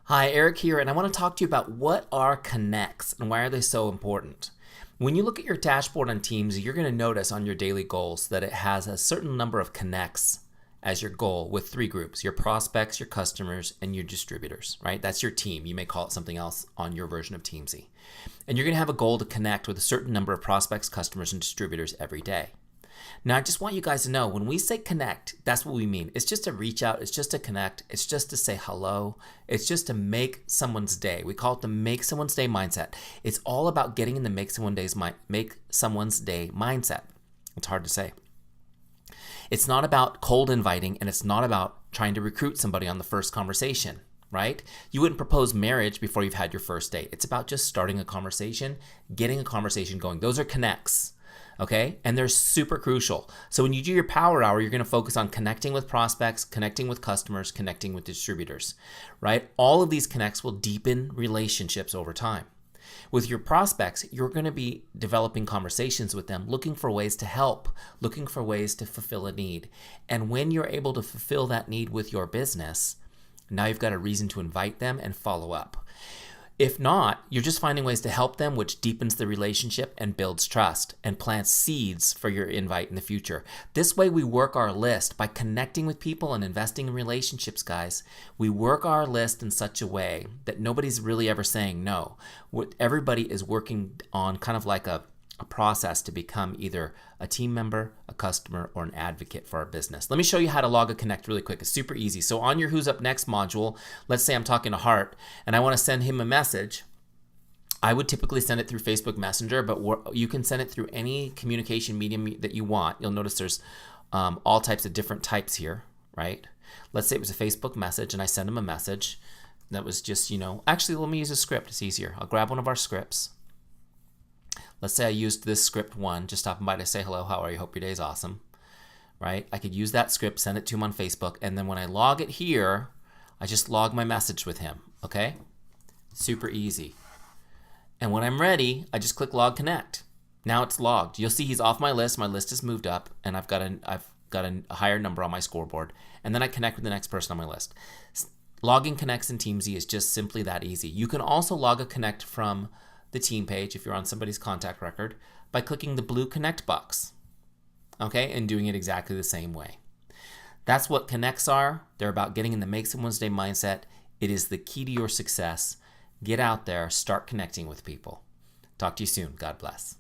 Hi, Eric here, and I want to talk to you about what are connects and why are they so important. When you look at your dashboard on Teamzy, you're going to notice on your daily goals that it has a certain number of connects as your goal with three groups: your prospects, your customers, and your distributors, right? That's your team. You may call it something else on your version of Teamzy. And you're going to have a goal to connect with a certain number of prospects, customers, and distributors every day. Now, I just want you guys to know when we say connect, that's what we mean. It's just to reach out. It's just to connect. It's just to say hello. It's just to make someone's day. We call it the make someone's day mindset. It's all about getting in the make someone's day mindset. It's hard to say. It's not about cold inviting, and it's not about trying to recruit somebody on the first conversation, right? You wouldn't propose marriage before you've had your first date. It's about just starting a conversation, getting a conversation going. Those are connects. Okay, and they're super crucial. So when you do your power hour, you're going to focus on connecting with prospects, connecting with customers, connecting with distributors, right? All of these connects will deepen relationships over time. With your prospects, you're going to be developing conversations with them, looking for ways to help, looking for ways to fulfill a need. And when you're able to fulfill that need with your business, now you've got a reason to invite them and follow up. If not, you're just finding ways to help them, which deepens the relationship and builds trust and plants seeds for your invite in the future. This way we work our list by connecting with people and investing in relationships, guys. We work our list in such a way that nobody's really ever saying no. Everybody is working on kind of like a process to become either a team member, a customer, or an advocate for our business. Let me show you how to log a connect really quick. It's super easy. So on your Who's Up Next module, let's say I'm talking to Hart and I want to send him a message. I would typically send it through Facebook Messenger, but you can send it through any communication medium that you want. You'll notice there's all types of different types here, right? Let's say it was a Facebook message and I sent him a message that was just, actually let me use a script. It's easier. I'll grab one of our scripts. Let's say I used this script one, just stopping by to say hello, how are you, hope your day is awesome, right? I could use that script, send it to him on Facebook, and then when I log it here, I just log my message with him, okay? Super easy. And when I'm ready, I just click Log Connect. Now it's logged. You'll see he's off my list has moved up, and I've got a higher number on my scoreboard, and then I connect with the next person on my list. Logging connects in Teamzy is just simply that easy. You can also log a connect from the team page if you're on somebody's contact record by clicking the blue connect box, okay, and doing it exactly the same way. That's what connects are. They're about getting in the make someone's day mindset. It is the key to your success. Get out there, start connecting with people. Talk to you soon. God bless.